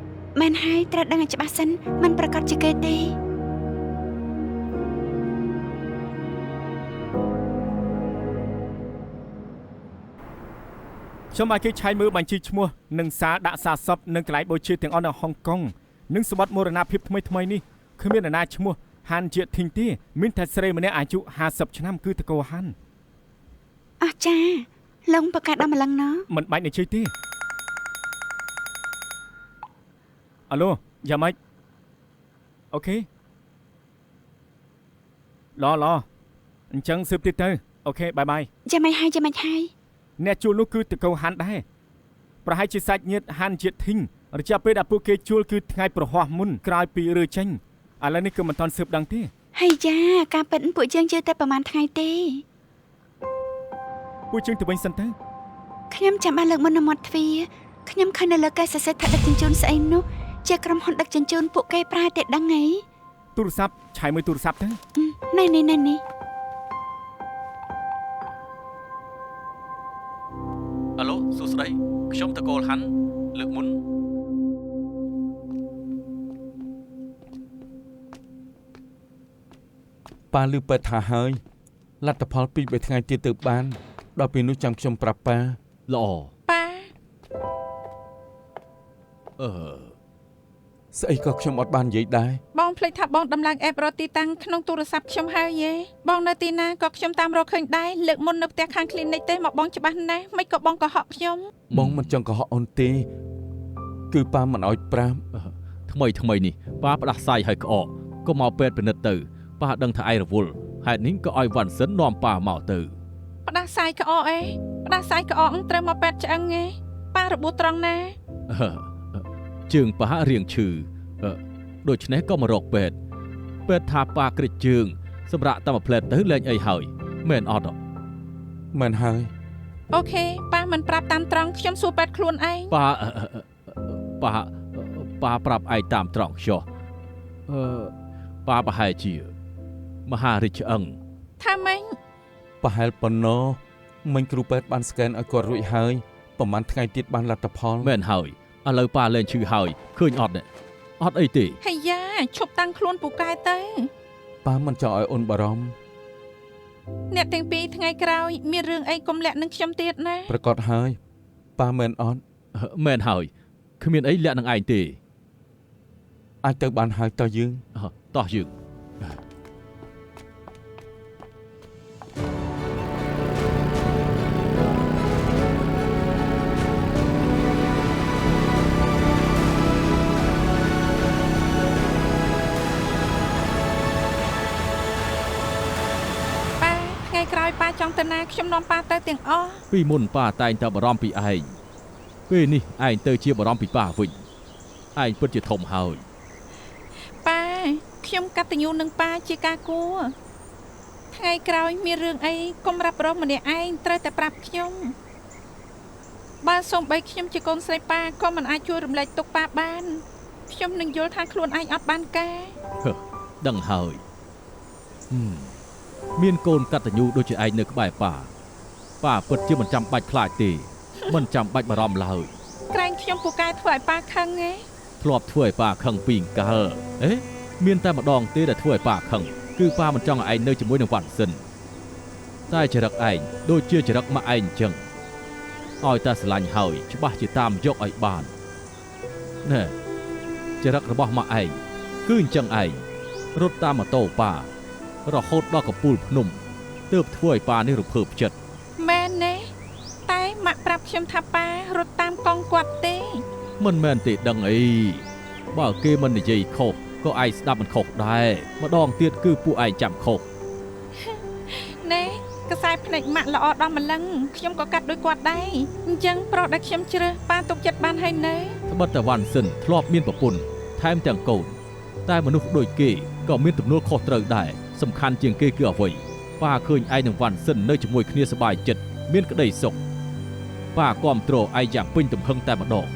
E: មែនហើយត្រូវដឹងឲ្យច្បាស់សិនមិនប្រកាសជាគេទេ
D: ខ្ញុំឲ្យគេឆែកមើលបញ្ជីឈ្មោះនិងសារដាក់សារសពនិងកន្លែងបូជាទាំងអស់នៅហុងកុងនិងសម្បត្តិមរណភាពថ្មីនេះគ្មាននរណាឈ្មោះហានជាធីងទេមានតែស្រីម្នាក់អាយុ50ឆ្នាំគឺតកោហាន់
E: អស់ចាលងប្រកាសដល់ម្លឹងណោះ
D: មិនបាច់និយាយទេអាឡូយ៉ាងម៉េចអូខេឡអញ្ចឹងស៊ើបទៀតទៅអូខេបាយបាយ
E: ចាំមិនហើយ
D: អ្នកជួលនោះគឺតកោហាន់ដែរប្រហែលជាសាច់ញាតិហាន់ជាធីងរយៈពេលដែលពួកគេជួលគឺថ្ងៃប្រហ័សមុនក្រោយពីរើចេញឥឡូវនេះគឺមិនទាន់ស៊ើបដឹងទេ
E: ហើយចាការពិតពួកយើងជឿតែប្រហែលថ្ងៃទេ
D: ពួកជើងទៅវិញសិនទៅ
E: ខ្ញុំចាំបានលើកមុននៅមាត់ទ្វារខ្ញុំឃើញនៅលើកែសរសេរថាដឹកជញ្ជូនស្អីនោះជាក្រុមហ៊ុនដឹកជញ្ជូនពួកគេប្រើតែដឹងអី
D: ទូរស័ព្ទឆាយមើលទូរស័ព្ទទៅ
E: នេះ
F: អាឡូសួស្ដីខ្ញុំតកូលហាន់លើកមុន
C: ប៉ាលឺប៉ែតថាហើយលទ្ធផល2 3ថ្ងៃទៀតទៅបានដល់ពេលនោះចាំខ្ញុំប្រាប់ប៉ា
F: ល្អ
B: ប៉ា
C: ស្អីក៏ខ្ញុំអត់បាននិយាយដែរ
B: បងភ្លេចថាបងដំឡើងអេបរកទីតាំងក្នុងទូរស័ព្ទខ្ញុំហើយយេបងនៅទីណាក៏ខ្ញុំតាមរកឃើញដែរលើកមុននៅផ្ទះខាង clinic ទេមកបងច្បាស់ណាស់មិនក៏បងក៏ហក់ខ្ញុំ
C: បងមិនចង់កុហកអូនទេគឺប៉ាមិនអោយប្រាប់
F: ថ្មីនេះប៉ាផ្ដាសាយឲ្យក្អកក៏មកពេទ្យពិនិត្យទៅប៉ាដឹងថាឯងរវល់ហេតុនេះក៏ឲ្យវ៉ាន់សិននាំប៉ាមកទៅ
B: ផ្ដាសាយក្អកផ្ដាសាយក្អកត្រូវមកពេទ្យឆ្អឹងប៉ារបួសត្រង់ណា
F: ជើងប៉ារៀងឈឺដូច្នេះក៏មករកពេទ្យថាប៉ាក្រិចជើងសម្រាប់តែមួយផ្លែតទៅលែងអីហើយមែនអត់
C: មែនហើយ
B: អូខេប៉ាមិនប្រាប់តាមត្រង់ខ្ញុំសួរពេទ្យខ្លួនឯង
F: ប៉ាប្រាប់ឯងតាមត្រង់ចុះប៉ាប្រហែលជាមហារាជឆ្អឹង
B: ថាម៉េច
C: ប្រហែលប៉ុណ្ណោះមិញគ្រូពេទ្យបានស្កេនឲ្យគាត់រួចហើយប្រហែលថ្ងៃទៀតបានលទ្ធផល
F: មែនហើយឥឡូវប៉ាលែងឈឺហើយឃើញអត់អត់អីទេ
B: ហើយយ៉ាឈប់តាំងខ្លួនពូកែទៅ
C: ប៉ាមិនចង់ឲ្យអូនបារម្ភ
B: អ្នកទាំងពីរថ្ងៃក្រោយមានរឿងអីកុំលាក់នឹងខ្ញុំទៀតណា
C: ប្រកាសហើយប៉ាមែនអត់
F: មែនហើយគ្មានអីលាក់នឹងឯងទេ
C: អាចទៅបានហើយតោះយើង
F: តោះយើង
C: អ
B: ថ្ងៃក្រោយប៉ាចង់ទៅណាខ្ញុំនាំប៉ាទៅទាំងអស់
F: ពីមុនប៉ាតែងតែបារម្ភពីឯងពេលនេះឯងទៅជាបារម្ភពីប៉ាវិញឯងពិតជាធំហើយ
B: ប៉ាខ្ញុំកតញ្ញូនឹងប៉ាជាការគួរថ្ងៃក្រោយមានរឿងអីកុំរ៉ាប់រងម្នាក់ឯងត្រូវតែប្រាប់ខ្ញុំបើសូម្បីខ្ញុំជាកូនស្រីប៉ាក៏មិនអាចជួយរំលែកទុកប៉ាបានខ្ញុំនឹងយល់ថាខ្លួនឯងអត់បានការ
F: ដឹងហើយមានកូនកតញ្ញូដូចជាឯងនៅក្បែរប៉ាពិតជាមិនចាំបាច់ខ្លាចទេមិនចាំបាច់បារម្ភឡើយ
B: ក្រែងខ្ញុំពូកែធ្វើឲ្យប៉ាខឹងហ៎
F: ធ្លាប់ធ្វើឲ្យប៉ាខឹងពីអង្កលមានតែម្ដងទេដែលធ្វើឲ្យប៉ាខឹងគឺប៉ាមិនចង់ឲ្យឯងនៅជាមួយនឹងវ៉ាន់សិនតែចរិតឯងដូចជាចរិតម៉ាក់ឯងអញ្ចឹងឲ្យតែស្រឡាញ់ហើយច្បាស់ជាតាមយកឲ្យបានណែចរិតរបស់ម៉ាក់ឯងគឺអញ្ចឹងឯងរត់តាមម៉ូតូប៉ារហូតដល់កំពូលភ្នំទើបធ្វើឲ្យប៉ានេះរំភើបចិត្ត
B: មែនទេតែម៉ាក់ប្រាប់ខ្ញុំថាប៉ารត់តាមកង់គាត់ទេ
F: មិនមែនទេដឹងអីបើគេមិននិយាយខុសក៏ឯងស្ដាប់មិនខុសដែរម្ដងទៀតគឺពួកឯងចាំខុស
B: ណែខ្សែភ្នែកម៉ាក់ល្អដល់ម្លឹងខ្ញុំក៏កាត់ដូចគាត់ដែរអញ្ចឹងប្រុសដែលខ្ញុំជ្រើសប៉ាទុកចិត្តបានហើយនៅ
F: ត្បិតតែវ៉ាន់សិនធ្លាប់មានប្រពន្ធថែមទាំងកូនតែមនុស្សដូចគេក៏មានទំនួលខុសត្រូវដែរសំខាន់ជាងគេគឺអ្វីប៉ាឃើញឯងនឹងវ៉ាន់សិននៅជាមួយគ្នាសប្បាយចិត្តមានក្តីសុខប៉ាគាំទ្រឯងយ៉ាងពេញទំហឹងតែម្ដង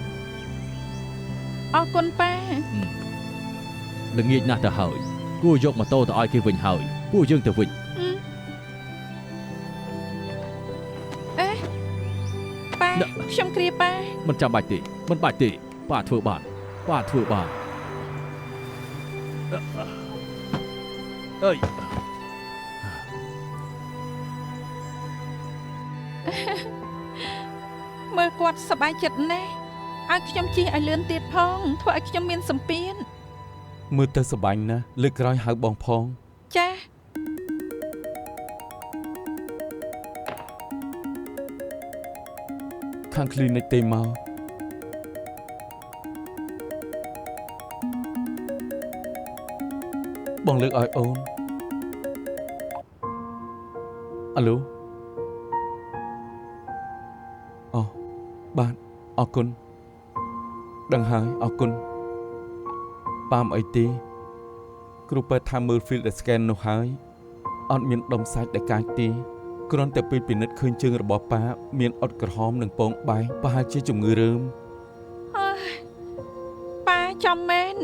B: អរគុណប៉ា
F: ល្ងាចណាស់ទៅហើយគួរយកម៉ូតូទៅឲ្យគេវិញហើយពួកយើងទៅវិញ
B: ប៉ាខ្ញុំគ្រាប៉ា
F: មិនចាំបាច់ទេមិនបាច់ទេប៉ាធ្វើបានអើយ
B: មើលគាត់សប្បាយចិត្តណាស់ឲ្យខ្ញុំជិះឲ្យលឿនទៀតផងធ្វើឲ្យខ្ញុំមានសម្ពាធ
C: មើលទៅសប្បាយណាស់លើកក្រោយហៅបងផង
B: ចាស់
C: ខាង clinic ទេមកបងលើកឲ្យអូនអាឡូអូបាទអរគុណដឹងហើយអរគុណប៉ាមអីទេគ្រូពេទ្យថាមើល field scan នោះហើយអត់មានដុំសាច់ដែលកាចទេគ្រាន់តែពេលពិនិត្យឃើញជើងរបស់ប៉ាមានអុតក្រហមនិងពងបែកប្រហែលជាជំងឺរើម
B: ប៉ាចំមែន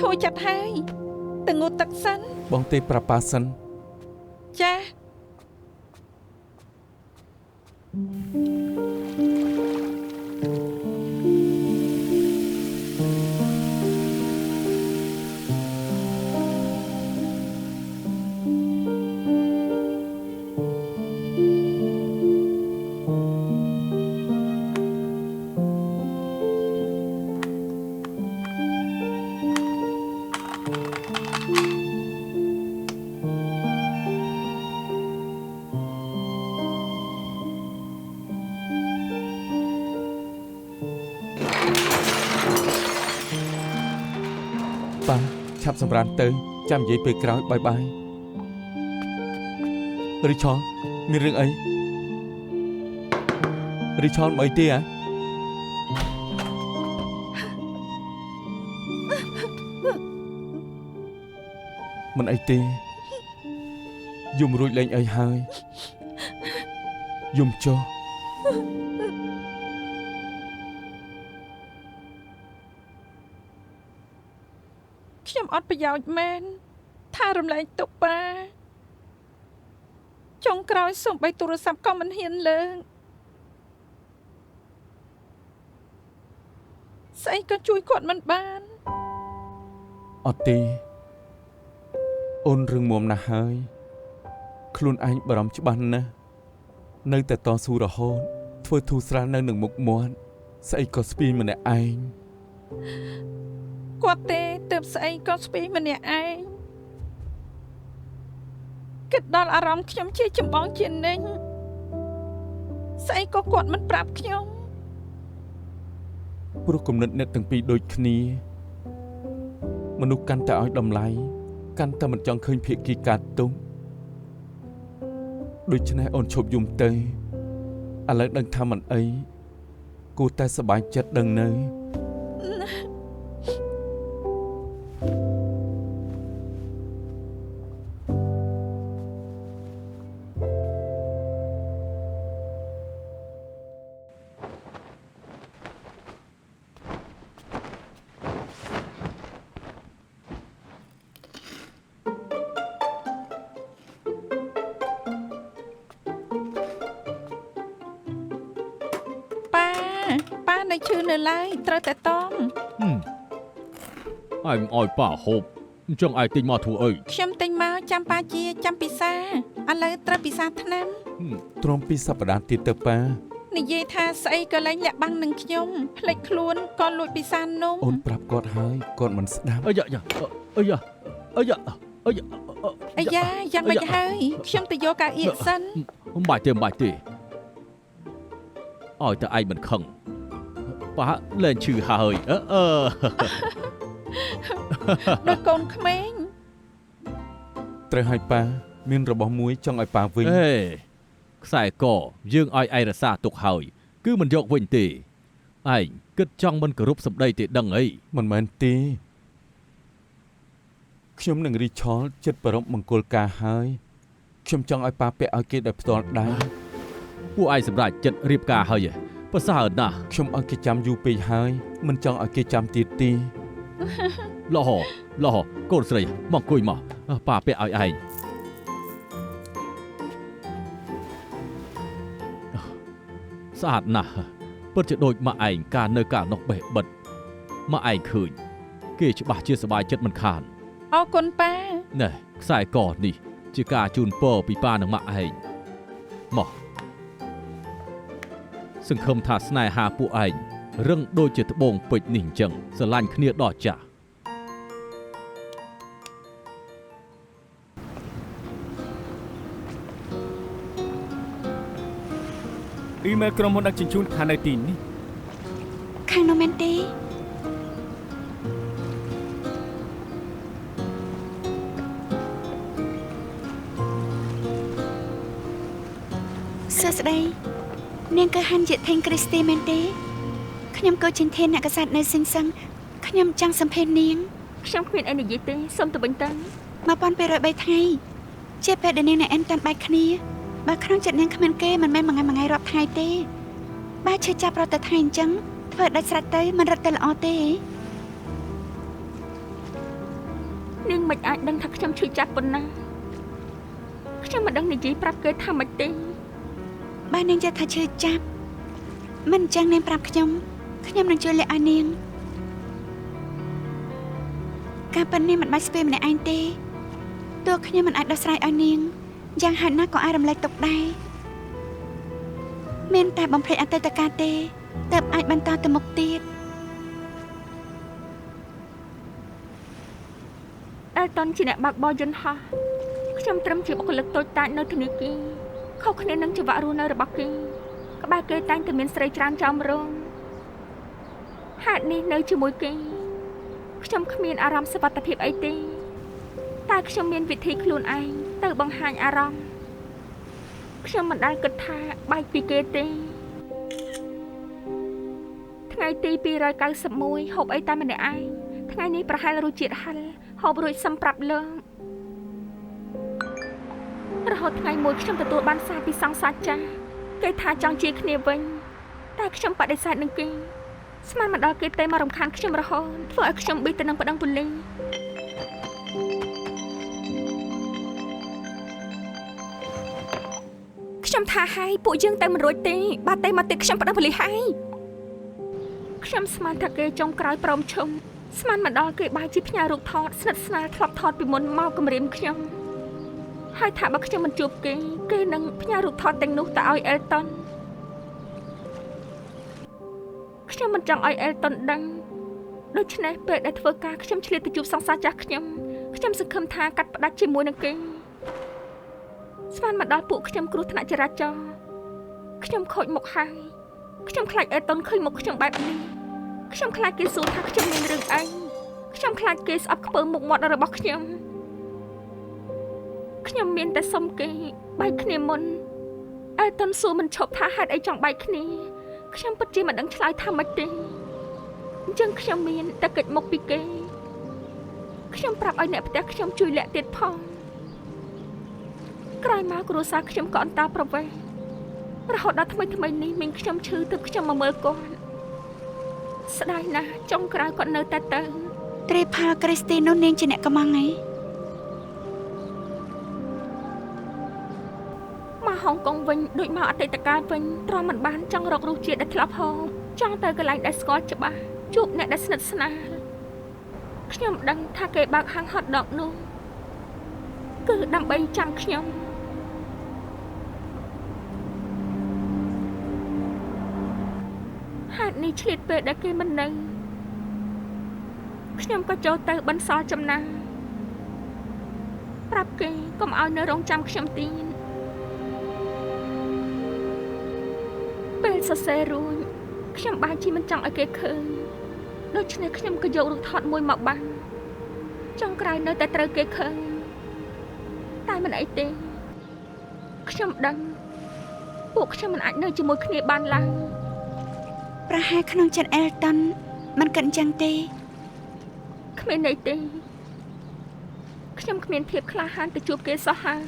B: ធូរចិត្តហើយទៅងូតទឹកសិន
C: បងទេប្រាប់ប៉ាសិន
B: ចាស់
C: ប៉ាឆាប់សម្រានទៅចាំនិយាយពេលក្រោយបាយបាយរីឆលមានរឿងអីរីឆលមិនអីទេហ៎មិនអីទេយំរួចលេងអីហើយយំចុះ
B: ខ្ញុំអត់ប្រយោជន៍មែនថារំលែកទុកប៉ាចុងក្រោយសូម្បីទូរស័ព្ទក៏មិនហ៊ានលើកស្អីក៏ជួយគាត់មិនបាន
C: អត់ទេអូនរឿងមុំណាស់ហើយខ្លួនឯងបារម្ភច្បាស់ណាស់នៅតែតស៊ូរហូតធ្វើធូរស្រាលនៅនឹងមុខមាត់ស្អីក៏ស្ពីម្នាក់ឯង
B: គាត់ទេទើបស្អីក៏ស្ពីម្នាក់ឯងគិតដល់អារម្មណ៍ខ្ញុំជាចម្បងជានិញស្អីក៏គាត់មិនប្រាប់ខ្ញុំ
C: ព្រោះគំនិតអ្នកទាំងពីរដូចគ្នាមនុស្សកាន់តែឲ្យតម្លៃកាន់តែមិនចង់ឃើញភាគីកើតទុក ដូច្នេះអូនឈប់យំទៅឥឡូវដឹងថាមិនអីគួរតែសប្បាយចិត្តដឹងនៅ
B: ប៉ានៅឈឺនៅឡើយត្រូវតែតង់
F: ឯងឲ្យប៉ាហូបអញ្ចឹងឯងទិញមកធ្វើអី
B: ខ្ញុំទិញមកចាំប៉ាជាចាំពិសាឥឡូវត្រូវពិសាថ្នាំ
C: ទ្រាំពីសប្តាហ៍ទៀតទៅប៉ា
B: និយាយថាស្អីក៏លែងលាក់បាំងនឹងខ្ញុំភ្លេចខ្លួនក៏លួចពិសាននំ
C: អូនប្រាប់គាត់ហើយគាត់មិនស្ដាប់
F: អាយ៉ាយ៉ា
B: យ៉ាងមិនហើយខ្ញុំទៅយកកៅអៀកសិន
F: មិនបាច់ទេឲ្យតែឯងមិនខឹងប៉ាលែងឈឺហើយ
B: ដូចកូនក្មេង
C: ត្រូវឲ្យប៉ាមានរបស់មួយចង់ឲ្យប៉ាវិញ
F: ខ្សែកយើងឲ្យឯងរក្សាទុកហើយគឺមិនយកវិញទេឯងគិតចង់មិនគោរពសម្ដីទេដឹងអី
C: មិនមែនទេខ្ញុំនឹងរីឆលចិត្តប្រមមង្គលការហើយខ្ញុំចង់ឲ្យប៉ាពាក់ឲ្យគេដោយផ្ទាល់ដែរ
F: ពួកឯងសម្រាប់ចិត្តរៀបការហើយប្រសើរណាស់
C: ខ្ញុំឲ្យគេចាំយូរពេកហើយមិនចង់ឲ្យគេចាំទៀតទេ
F: ឡោះកូនស្រីមកអង្គុយមកប៉ាពាក់ឲ្យឯងស្អាតណាស់ពិតជាដូចម៉ាក់ឯងការនៅកាលនោះបេះបិទម៉ាក់ឯងឃើញគេច្បាស់ជាសប្បាយចិត្តមិនខាន
B: អរគុណប៉ា
F: ណែខ្សែកនេះជាការជូនពរពីប៉ានិងម៉ាក់ឯងមកសង្ឃឹមថាស្នេហាពួកឯងរឹងដូចជាត្បូងពេជ្រនេះអញ្ចឹងស្រឡាញ់គ្នាដល់ចាស់
D: អ៊ីមែលក្រុមហ៊ុនដឹកជញ្ជូនខាងនៅទីនេះ
E: ខាងនោះមែនទេសួស្តីនាងគឺហាន់ជាថេងគ្រីស្ទីមែនទេខ្ញុំក៏ជាធានអ្នកកសែតនៅស៊ីងសឹងខ្ញុំចង់សម្ភាសនាង
G: ខ្ញុំគ្មានអីនិយាយទេសូមទៅវិញទៅ
E: 1203ថ្ងៃជាពេលដែលនាងអ្នកអែនតាន់បែកគ្នាបើក្នុងចិត្តនាងគ្មានគេមិនមែនមួយថ្ងៃរាប់ថ្ងៃទេបើឈឺចាប់រត់ទៅថ្ងៃអញ្ចឹងធ្វើដាច់ស្រេចទៅមិនរត់ទៅល្អទេ
G: នាងមិនអាចដឹងថាខ្ញុំឈឺចាប់ប៉ុណ្ណាខ្ញុំមិនដឹងនិយាយប្រាប់គេថាម៉េចទេ
E: បើនាងចេះថាឈឺចាប់មិនអញ្ចឹងនាងប្រាប់ខ្ញុំនឹងជួយលាក់ឲ្យនាងការប៉ុណ្នេះមិនបាច់ស្ពេម្នាក់ឯងទេទោះខ្ញុំមិនអាចដោះស្រាយឲ្យនាងយ៉ាងហោចណាស់ក៏អាចរំលែកទុកដែរមានតែបំភ្លេចអតីតកាលទេទើបអាចបន្តទៅមុខទៀត
G: អែលតុនជាអ្នកបើកបរយន្តហោះខ្ញុំត្រឹមជាបុគ្គលិកតូចតាចនៅធនាគារខុសគ្នានឹងជីវៈរស់នៅរបស់គេក្បែរគេតែងតែមានស្រីច្រើនចោមរងហេតុនេះនៅជាមួយគេខ្ញុំគ្មានអារម្មណ៍សុវត្ថិភាពអីទេតែខ្ញុំមានវិធីខ្លួនឯងទៅបង្ហាញអារម្មណ៍ខ្ញុំមិនដែលគិតថាបែកពីគេទេថ្ងៃទី291ហូបអីតែម្នាក់ឯងថ្ងៃនេះប្រហែលរសជាតិហឹរហូបរួចសឹមប្រាប់លើរហូតថ្ងៃមួយខ្ញុំទទួលបានសារពីសង្សារចាស់គេថាចង់ជាគ្នាវិញតែខ្ញុំបដិសេធនឹងគេស្មានមកដល់គេទេមករំខានខ្ញុំរហូតធ្វើឲ្យខ្ញុំប៊ីទៅនឹងប្តឹងប៉ូលីសខ្ញុំថាហើយពួកយើងតែមិនរួចទេបាត់តែមកទៀតខ្ញុំប្តឹងប៉ូលីសហើយខ្ញុំស្មានថាគេចុងក្រោយព្រមឈុំស្មានមកដល់គេបាយជាផ្ញើរូបថតស្និទ្ធស្នាលធ្លាប់ថតពីមុនមកគម្រាមខ្ញុំហើយថាបើខ្ញុំមិនជួបគេនឹងផ្ញើរូបថតទាំងនោះទៅឲ្យអែលតុនខ្ញុំមិនចង់ឲ្យអែលតុនដឹងដូច្នេះពេលដែលធ្វើការខ្ញុំឆ្លៀតទៅជួបសង្សារចាស់ខ្ញុំសង្ឃឹមថាកាត់ផ្ដាច់ជាមួយនឹងគេស្មានមកដល់ពួកខ្ញុំគ្រោះថ្នាក់ចរាចរណ៍ខ្ញុំខូចមុខហើយខ្ញុំខ្លាចអែលតុនឃើញមុខខ្ញុំបែបនេះខ្ញុំខ្លាចគេសួរថាខ្ញុំមានរឿងអីខ្ញុំខ្លាចគេស្អប់ខ្ពើមមុខមាត់របស់ខ្ញុំមានតែសុំគេបែកគ្នាមុន អើតនសួរមិនឈប់ថាហេតុអីចង់បែកគ្នាខ្ញុំពិតជាមិនដឹងឆ្លើយថាម៉េចទេអញ្ចឹងខ្ញុំមានតែកិច្ចមុខពីគេខ្ញុំប្រាប់ឲ្យអ្នកផ្ទះខ្ញុំជួយលាក់ទៀតផងក្រោយមកគ្រួសារខ្ញុំក៏អន្តោប្រវេសន៍រហូតដល់ថ្មីនេះមីងខ្ញុំឈឺទើបខ្ញុំមកមើលគាត់ស្ដាយណាស់ចុងក្រោយគាត់នៅតែទៅ
E: ត្រីផលគ្រីស្ទីនោះនាងជាអ្នកកំងអី
G: មកហុងកុងវិញដូចមកអតីតកាលវិញទ្រាំមិនបានចង់រករសជាតិដែលធ្លាប់ហូបចង់ទៅកន្លែងដែលស្គាល់ច្បាស់ជួបអ្នកដែលស្និទ្ធស្នាលខ្ញុំដឹងថាគេបើកហាងហត់ដកនោះគឺដើម្បីចាំខ្ញុំហេតុនេះឆ្លៀតពេលដែលគេមិននៅខ្ញុំក៏ចូលទៅបន្សល់ចំណាំប្រាប់គេកុំឲ្យនៅរងចាំខ្ញុំទៀតពេលសរសេររួចខ្ញុំបានជាមិនចង់ឲ្យគេឃើញដូច្នេះខ្ញុំក៏យករូបថតមួយមកបាំងចុងក្រោយនៅតែត្រូវគេឃើញតែមិនអីទេខ្ញុំដឹងពួកខ្ញុំមិនអាចនៅជាមួយគ្នាបានឡើយ
E: ប្រហែលក្នុងចិត្តអែលតុនមិនគិតអញ្ចឹងទេ
G: គ្មានន័យទេខ្ញុំគ្មានភាពក្លាហានទៅជួបគេសោះហើយ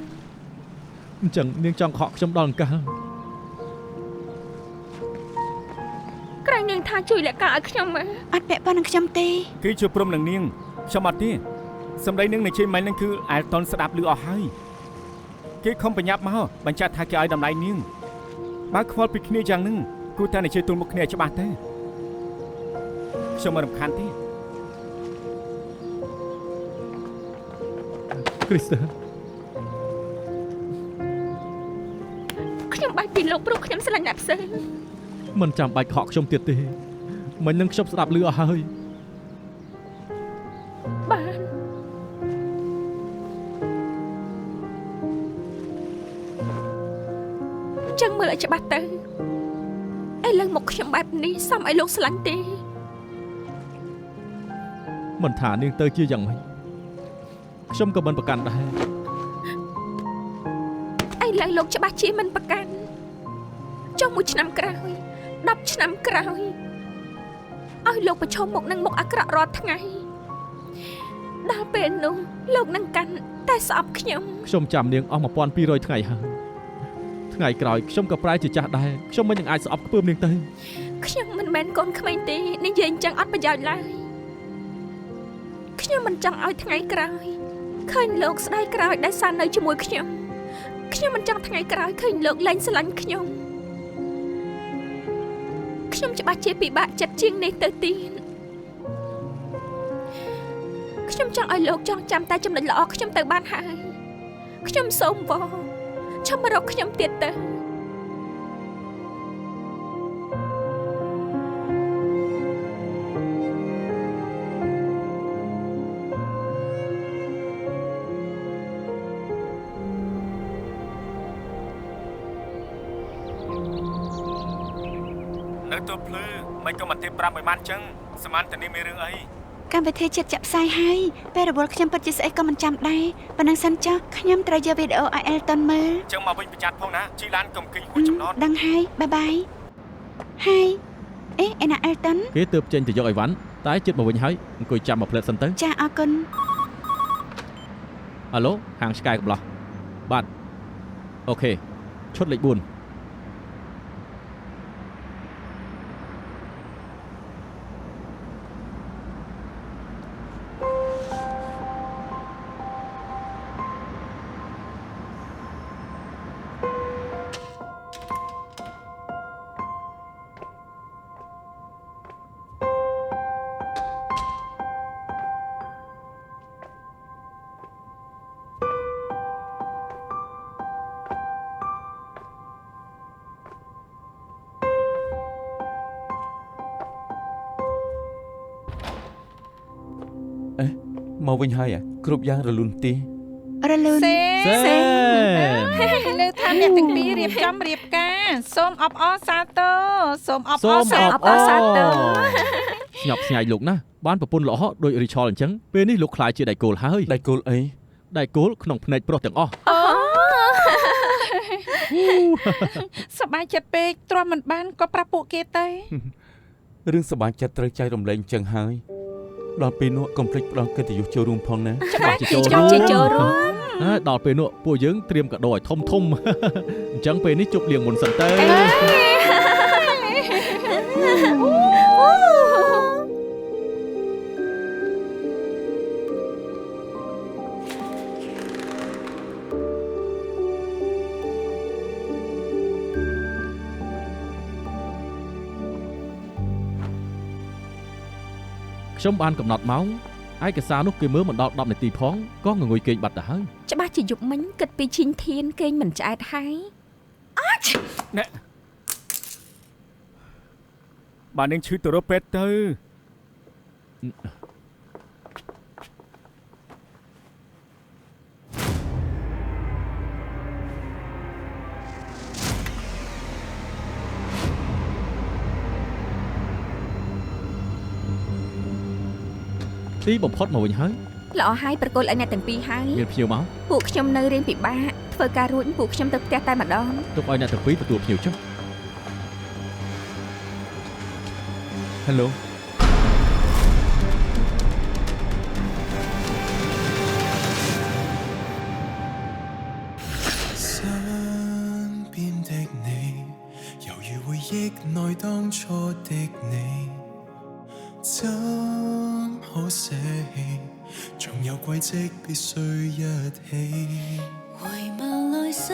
D: អញ្ចឹងនាងចង់ខកខ្ញុំដល់អង្កល
G: ក្រែងនាងថាជួយលាក់ការឲ្យខ្ញុំមើល
E: អត់ពាក់ព័ន្ធនឹងខ្ញុំទេ
D: គេជួយព្រមនឹងនាងខ្ញុំអត់ទេសម្ដីនឹងនៃជ័យម៉ែននឹងគឺអែលតុនស្ដាប់ឮអស់ហើយគេខំបញ្ញាប់មកបញ្ជាក់ថាគេឲ្យតម្លៃនាងបើខ្វល់ពីគ្នាយ៉ាងហ្នឹងគួរតែនិយាយទល់មុខគ្នាច្បាស់ទៅខ្ញុំមិនរំខានទេគ្រីស្ទើ
G: ខ្ញុំបាច់ពីលោកព្រោះខ្ញុំស្រឡាញ់អ្នកផ្សេង
D: មិនចាំបាច់ខកខ្ញុំទៀតទេមិញនឹងខ្ញុំស្ដាប់ឮអស់ហើយ
G: បានចឹងមើលឲ្យច្បាស់ទៅឥឡូវមកខ្ញុំបែបនេះសមឲ្យលោកស្រឡាញ់ទេ
D: មិនថានាងទៅជាយ៉ាងម៉េចខ្ញុំក៏មិនប្រកាន់ដែរ
G: ឥឡូវលោកច្បាស់ជាមិនប្រកាន់ចុះមួយឆ្នាំក្រោយ10ឆ្នាំក្រោយឲ្យលោកប្រឈមមុខនឹងមុខអាក្រក់រាល់ថ្ងៃដល់ពេលនោះលោកនឹងកាន់តែស្អប់ខ្ញុំ
D: ចាំនាងអស់1200ថ្ងៃហើយថ្ងៃក្រោយខ្ញុំក៏ប្រែជាចាស់ដែរខ្ញុំមិននឹងអាចស្អប់ខ្ពើមនាងទៅ
G: ខ្ញុំមិនមែនកូនក្មេងទេនិយាយអញ្ចឹងអត់ប្រយោជន៍ឡើយខ្ញុំមិនចង់ឲ្យថ្ងៃក្រោយឃើញលោកស្ដាយក្រោយដែលសារនៅជាមួយខ្ញុំមិនចង់ថ្ងៃក្រោយឃើញលោកលែងស្រឡាញ់ខ្ញុំច្បាស់ជាពិបាកចិត្តជាងនេះទៅទៀតខ្ញុំចង់ឲ្យលោកចងចាំតែចំណុចល្អខ្ញុំទៅបានហើយខ្ញុំសូមវល់ឈប់មករកខ្ញុំទៀតទៅ
D: នៅទូភ្លឺមិនក៏មិនទេប្រាប់ឲ្យបានចឹងសមានតនេះមានរឿងអី
E: កម្មវិធីចិត្តចាក់ផ្សាយហើយពេលរវល់ខ្ញុំពិតជាស្អីក៏មិនចាំដែរប៉ុណ្ណឹងសិនចុះខ្ញុំត្រូវយកវីដេអូឲ្យអែលតុនមើល
D: ចឹងមកវិញប្រចាំផងណាជីឡានកុំគិញហួចចំណត់
E: ដឹងហើយបាយហើយឯណាអែលតុន
D: គេទើបចេញទៅយកអីវ៉ាន់តែជិតមកវិញហើយអង្គុយចាំមកផ្លែតសិនទៅ
E: ចាអរគុណ
D: ហៅឡូហាងឆ្កែកំឡោះបាទអូខេឈុតលេខ4
C: មកវិញហើយគ្រប់យ៉ាងរលូនទី
E: រលូន
B: សេលើថាអ្នកទាំងពីររៀបចំរៀបការសូមអបអរសាទរសូមអបអរសាទរ
D: ស្ញប់ស្ញែកលោកណាបានប្រពន្ធល្អដូចរីឆលអញ្ចឹងពេលនេះលោកខ្លាចជាដៃគោលហើយ
C: ដៃគោលអី
D: ដៃគោលក្នុងភ្នែកប្រុសទាំងអស់
B: អ សប្បាយចិត្តពេកទ្រាំមិនបានក៏ប្រាប់ពួកគេទៅ
C: រឿងសប្បាយចិត្តត្រូវចែករំលែកអញ្ចឹងហើយដល់ពេលនោះកុំភ្លេចផ្ដល់កិត្តិយសចូលរួមផងណា
G: ច្បាស់ជាចូលរួម
F: ដល់ពេលនោះពួកយើងត្រៀមកាដូឲ្យធំធំ អញ្ចឹងពេលនេះជប់លៀងមុនសិនទៅ ខ្ញុំបានកំណត់ម៉ោងឯកសារនោះគេមើលមិនដល់10នាទីផងក៏ងងុយគេងបាត់ទៅហើយ
G: ច្បាស់ជាយប់មិញគិតពីឈីងធានគេងមិនឆ្អែតហើយ
D: បាទនាងឈឺទៅរកពេទ្យទៅ
F: ទីបំផុតមកវិញហើយ
G: ល្អហើយប្រកល់ឲ្យអ្នកទាំងពីរហើយ
F: មានភ្ញៀវមក
G: ពួកខ្ញុំនៅរៀងពិបាកធ្វើការរួចពួកខ្ញុំទៅផ្ទះតែម្ដង
F: ទុកឲ្យអ្នកទាំងពីរទទួលភ្ញៀវចុះ
C: Hello
H: 身邊的你，猶如回憶內當初的你，怎可捨棄？總有軌跡必須一起。
A: 回眸來身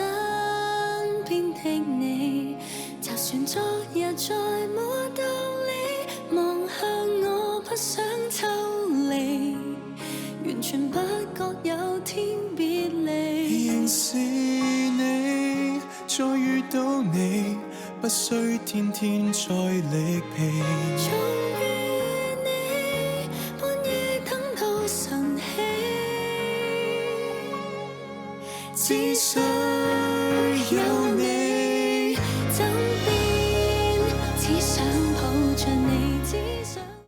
A: 邊的你，就算昨日再沒道理，望向我不想抽離，完全不覺有天別離。
H: 仍是你，再遇到你，不需天天再力疲。
A: 終於你，半夜等到晨曦，
H: 只需有